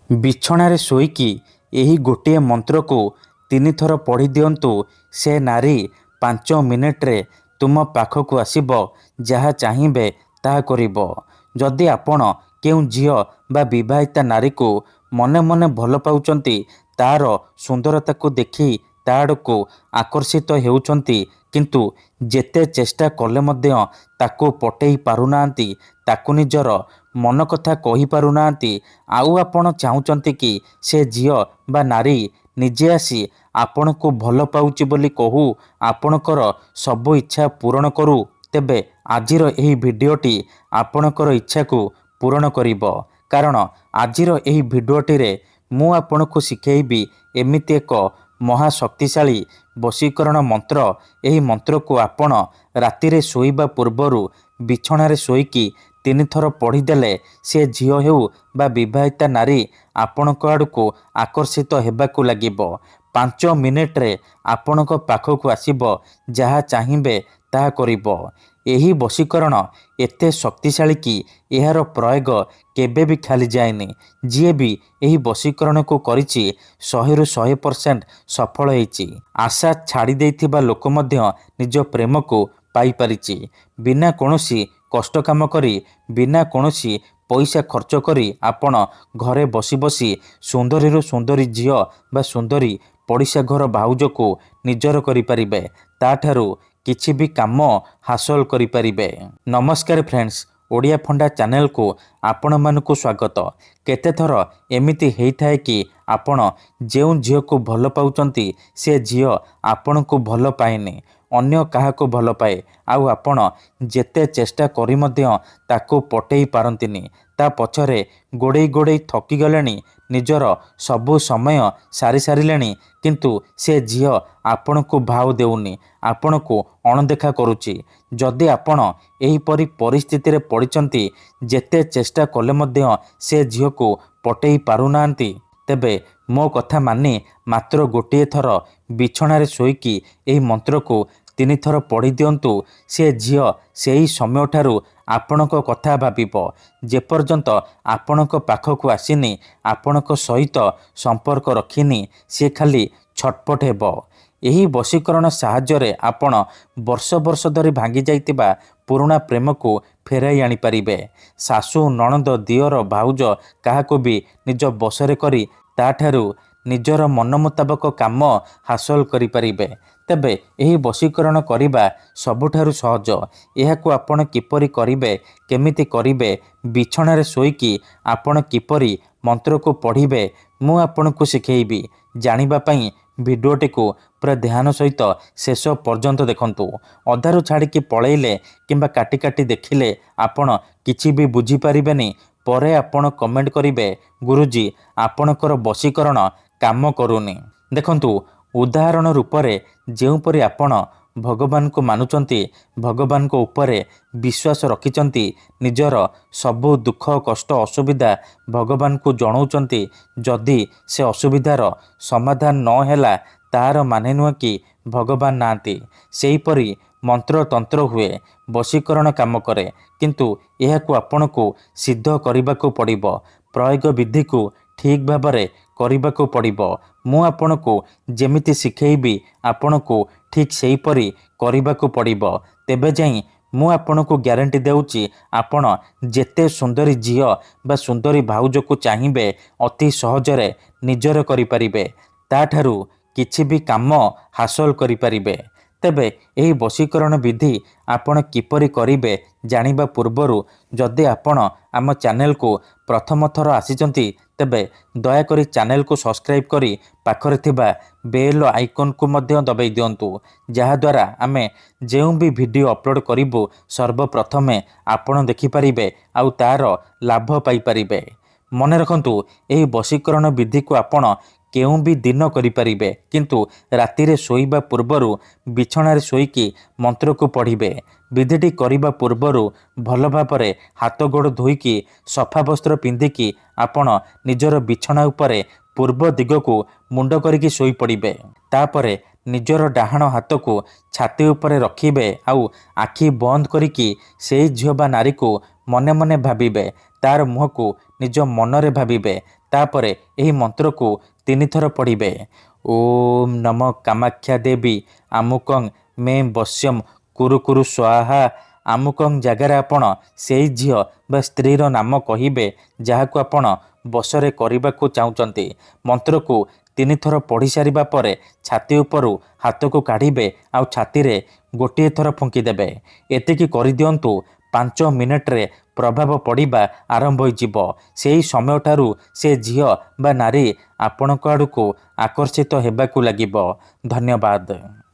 ବିଛଣାରେ ଶୋଇକି ଏହି ଗୋଟିଏ ମନ୍ତ୍ରକୁ 3 ଥର ପଢ଼ି ଦିଅନ୍ତୁ। ସେ ନାରୀ 5 ମିନିଟ୍ରେ ତୁମ ପାଖକୁ ଆସିବ। ଯାହା ଚାହିଁବେ ତାହା କରିବ। ଯଦି ଆପଣ କେଉଁ ଝିଅ ବା ବିବାହିତା ନାରୀକୁ ମନେ ମନେ ଭଲ ପାଉଛନ୍ତି, ତା'ର ସୁନ୍ଦରତାକୁ ଦେଖି ତା ଆଡ଼କୁ ଆକର୍ଷିତ ହେଉଛନ୍ତି, କିନ୍ତୁ ଯେତେ ଚେଷ୍ଟା କଲେ ମଧ୍ୟ ତାକୁ ପଟେଇ ପାରୁନାହାନ୍ତି, ତାକୁ ନିଜର ମନ କଥା କହିପାରୁନାହାନ୍ତି, ଆଉ ଆପଣ ଚାହୁଁଛନ୍ତି କି ସେ ଝିଅ ବା ନାରୀ ନିଜେ ଆସି ଆପଣଙ୍କୁ ଭଲ ପାଉଛି ବୋଲି କହୁ, ଆପଣଙ୍କର ସବୁ ଇଚ୍ଛା ପୂରଣ କରୁ, ତେବେ ଆଜିର ଏହି ଭିଡ଼ିଓଟି ଆପଣଙ୍କର ଇଚ୍ଛାକୁ ପୂରଣ କରିବ। କାରଣ ଆଜିର ଏହି ଭିଡ଼ିଓଟିରେ ମୁଁ ଆପଣଙ୍କୁ ଶିଖେଇବି ଏମିତି ଏକ ମହାଶକ୍ତିଶାଳୀ ବଶୀକରଣ ମନ୍ତ୍ର। ଏହି ମନ୍ତ୍ରକୁ ଆପଣ ରାତିରେ ଶୋଇବା ପୂର୍ବରୁ ବିଛଣାରେ ଶୋଇକି 3 ଥର ପଢ଼ିଦେଲେ ସେ ଝିଅ ହେଉ ବା ବିବାହିତା ନାରୀ ଆପଣଙ୍କ ଆଡ଼କୁ ଆକର୍ଷିତ ହେବାକୁ ଲାଗିବ। 5 ମିନିଟ୍ରେ ଆପଣଙ୍କ ପାଖକୁ ଆସିବ। ଯାହା ଚାହିଁବେ ତାହା କରିବ। ଏହି ବଶୀକରଣ ଏତେ ଶକ୍ତିଶାଳୀ କି ଏହାର ପ୍ରୟୋଗ କେବେ ବି ଖାଲି ଯାଏନି। ଯିଏ ବି ଏହି ବଶୀକରଣକୁ କରିଛି 100ରୁ 100% ସଫଳ ହେଇଛି। ଆଶା ଛାଡ଼ି ଦେଇଥିବା ଲୋକ ମଧ୍ୟ ନିଜ ପ୍ରେମକୁ ପାଇପାରିଛି। ବିନା କୌଣସି କଷ୍ଟ କାମ କରି, ବିନା କୌଣସି ପଇସା ଖର୍ଚ୍ଚ କରି ଆପଣ ଘରେ ବସି ବସି ସୁନ୍ଦରୀରୁ ସୁନ୍ଦରୀ ଝିଅ ବା ସୁନ୍ଦରୀ ପଡ଼ିଶା ଘର ଭାଉଜକୁ ନିଜର କରିପାରିବେ। ତାଠାରୁ କିଛି ବି କାମ ହାସଲ କରିପାରିବେ। ନମସ୍କାର ଫ୍ରେଣ୍ଡସ୍, ଓଡ଼ିଆ ଫଣ୍ଡା ଚ୍ୟାନେଲକୁ ଆପଣମାନଙ୍କୁ ସ୍ୱାଗତ। କେତେଥର ଏମିତି ହେଇଥାଏ କି ଆପଣ ଯେଉଁ ଝିଅକୁ ଭଲ ପାଉଛନ୍ତି ସେ ଝିଅ ଆପଣଙ୍କୁ ଭଲ ପାଏନି, ଅନ୍ୟ କାହାକୁ ଭଲ ପାଏ, ଆଉ ଆପଣ ଯେତେ ଚେଷ୍ଟା କରି ମଧ୍ୟ ତାକୁ ପଟେଇ ପାରନ୍ତିନି। ତା ପଛରେ ଗୋଡ଼େଇ ଗୋଡ଼େଇ ଥକିଗଲେଣି, ନିଜର ସବୁ ସମୟ ସାରି ସାରିଲେଣି, କିନ୍ତୁ ସେ ଝିଅ ଆପଣଙ୍କୁ ଭାଉ ଦେଉନି, ଆପଣଙ୍କୁ ଅଣଦେଖା କରୁଛି। ଯଦି ଆପଣ ଏହିପରି ପରିସ୍ଥିତିରେ ପଡ଼ିଛନ୍ତି, ଯେତେ ଚେଷ୍ଟା କଲେ ମଧ୍ୟ ସେ ଝିଅକୁ ପଟେଇ ପାରୁନାହାନ୍ତି, ତେବେ ମୋ କଥା ମାନି ମାତ୍ର ଗୋଟିଏ ଥର ବିଛଣାରେ ଶୋଇକି ଏହି ମନ୍ତ୍ରକୁ 3 ଥର ପଢ଼ି ଦିଅନ୍ତୁ। ସେ ଝିଅ ସେହି ସମୟଠାରୁ ଆପଣଙ୍କ କଥା ଭାବିବ। ଯେପର୍ଯ୍ୟନ୍ତ ଆପଣଙ୍କ ପାଖକୁ ଆସିନି, ଆପଣଙ୍କ ସହିତ ସମ୍ପର୍କ ରଖିନି, ସେ ଖାଲି ଛଟପଟ ହେବ। ଏହି ବଶୀକରଣ ସାହାଯ୍ୟରେ ଆପଣ ବର୍ଷ ବର୍ଷ ଧରି ଭାଙ୍ଗି ଯାଇଥିବା ପୁରୁଣା ପ୍ରେମକୁ ଫେରାଇ ଆଣିପାରିବେ। ଶାଶୁ, ନଣନ୍ଦ, ଦିଅର, ଭାଉଜ କାହାକୁ ବି ନିଜ ବଶରେ କରି ତାଠାରୁ ନିଜର ମନ ମୁତାବକ କାମ ହାସଲ କରିପାରିବେ। ତେବେ ଏହି ବଶୀକରଣ କରିବା ସବୁଠାରୁ ସହଜ। ଏହାକୁ ଆପଣ କିପରି କରିବେ, କେମିତି କରିବେ, ବିଛଣାରେ ଶୋଇକି ଆପଣ କିପରି ମନ୍ତ୍ରକୁ ପଢ଼ିବେ, ମୁଁ ଆପଣଙ୍କୁ ଶିଖେଇବି। ଜାଣିବା ପାଇଁ ଭିଡ଼ିଓଟିକୁ ପୁରା ଧ୍ୟାନ ସହିତ ଶେଷ ପର୍ଯ୍ୟନ୍ତ ଦେଖନ୍ତୁ। ଅଧାରୁ ଛାଡ଼ିକି ପଳେଇଲେ କିମ୍ବା କାଟି କାଟି ଦେଖିଲେ ଆପଣ କିଛି ବି ବୁଝିପାରିବେନି। ପରେ ଆପଣ କମେଣ୍ଟ କରିବେ, ଗୁରୁଜୀ ଆପଣଙ୍କର ବଶୀକରଣ କାମ କରୁନି। ଦେଖନ୍ତୁ, ଉଦାହରଣ ରୂପରେ ଯେଉଁପରି ଆପଣ ଭଗବାନଙ୍କୁ ମାନୁଛନ୍ତି, ଭଗବାନଙ୍କ ଉପରେ ବିଶ୍ୱାସ ରଖିଛନ୍ତି, ନିଜର ସବୁ ଦୁଃଖ କଷ୍ଟ ଅସୁବିଧା ଭଗବାନଙ୍କୁ ଜଣାଉଛନ୍ତି, ଯଦି ସେ ଅସୁବିଧାର ସମାଧାନ ନ ହେଲା ତାହାର ମାନେ ନୁହେଁ କି ଭଗବାନ ନାହାନ୍ତି। ସେହିପରି ମନ୍ତ୍ରତନ୍ତ୍ର ହୁଏ, ବଶୀକରଣ କାମ କରେ, କିନ୍ତୁ ଏହାକୁ ଆପଣଙ୍କୁ ସିଦ୍ଧ କରିବାକୁ ପଡ଼ିବ। ପ୍ରୟୋଗ ବିଧିକୁ ଠିକ୍ ଭାବରେ କରିବାକୁ ପଡ଼ିବ। ମୁଁ ଆପଣଙ୍କୁ ଯେମିତି ଶିଖେଇବି ଆପଣଙ୍କୁ ଠିକ୍ ସେହିପରି କରିବାକୁ ପଡ଼ିବ। ତେବେ ଯାଇ ମୁଁ ଆପଣଙ୍କୁ ଗ୍ୟାରେଣ୍ଟି ଦେଉଛି, ଆପଣ ଯେତେ ସୁନ୍ଦରୀ ଝିଅ ବା ସୁନ୍ଦରୀ ଭାଉଜକୁ ଚାହିଁବେ ଅତି ସହଜରେ ନିଜର କରିପାରିବେ। ତାଠାରୁ କିଛି ବି କାମ ହାସଲ କରିପାରିବେ। ତେବେ ଏହି ବଶୀକରଣ ବିଧି ଆପଣ କିପରି କରିବେ ଜାଣିବା ପୂର୍ବରୁ ଯଦି ଆପଣ ଆମ ଚ୍ୟାନେଲକୁ ପ୍ରଥମ ଥର ଆସିଛନ୍ତି, ତେବେ ଦୟାକରି ଚ୍ୟାନେଲକୁ ସବସ୍କ୍ରାଇବ୍ କରି ପାଖରେ ଥିବା ବେଲ୍ ଆଇକନ୍କୁ ମଧ୍ୟ ଦବାଇ ଦିଅନ୍ତୁ। ଯାହାଦ୍ୱାରା ଆମେ ଯେଉଁ ବି ଭିଡ଼ିଓ ଅପଲୋଡ଼ କରିବୁ ସର୍ବପ୍ରଥମେ ଆପଣ ଦେଖିପାରିବେ ଆଉ ତା'ର ଲାଭ ପାଇପାରିବେ। ମନେ ରଖନ୍ତୁ, ଏହି ବଶୀକରଣ ବିଧିକୁ ଆପଣ କେଉଁ ବି ଦିନ କରିପାରିବେ, କିନ୍ତୁ ରାତିରେ ଶୋଇବା ପୂର୍ବରୁ ବିଛଣାରେ ଶୋଇକି ମନ୍ତ୍ରକୁ ପଢ଼ିବେ। ବିଧିଟି କରିବା ପୂର୍ବରୁ ଭଲ ଭାବରେ ହାତ ଗୋଡ଼ ଧୋଇକି ସଫା ବସ୍ତ୍ର ପିନ୍ଧିକି ଆପଣ ନିଜର ବିଛଣା ଉପରେ ପୂର୍ବ ଦିଗକୁ ମୁଣ୍ଡ କରିକି ଶୋଇପଡ଼ିବେ। ତାପରେ ନିଜର ଡାହାଣ ହାତକୁ ଛାତି ଉପରେ ରଖିବେ ଆଉ ଆଖି ବନ୍ଦ କରିକି ସେହି ଝିଅ ବା ନାରୀକୁ ମନେ ମନେ ଭାବିବେ। ତାର ମୁହଁକୁ ନିଜ ମନରେ ଭାବିବେ। ତାପରେ ଏହି ମନ୍ତ୍ରକୁ 3 ଥର ପଢ଼ିବେ। ଓମ୍ ନମ କାମାକ୍ଷା ଦେବୀ ଆମୁକଂ ମେ ବଶ୍ୟମ କୁରୁ କୁରୁ ସ୍ୱାହା। ଆମୁକଂ ଜାଗାରେ ଆପଣ ସେଇ ଝିଅ ବା ସ୍ତ୍ରୀର ନାମ କହିବେ ଯାହାକୁ ଆପଣ ବଶରେ କରିବାକୁ ଚାହୁଁଛନ୍ତି। ମନ୍ତ୍ରକୁ 3 ଥର ପଢ଼ି ସାରିବା ପରେ ଛାତି ଉପରୁ ହାତକୁ କାଢ଼ିବେ ଆଉ ଛାତିରେ ଗୋଟିଏ ଥର ଫୁଙ୍କିଦେବେ। ଏତିକି କରିଦିଅନ୍ତୁ। 5 ମିନିଟ୍ରେ ପ୍ରଭାବ ପଡ଼ିବା ଆରମ୍ଭ ହୋଇଯିବ। ସେହି ସମୟଠାରୁ ସେ ଝିଅ ବା ନାରୀ ଆପଣଙ୍କ ଆଡ଼କୁ ଆକର୍ଷିତ ହେବାକୁ ଲାଗିବ। ଧନ୍ୟବାଦ।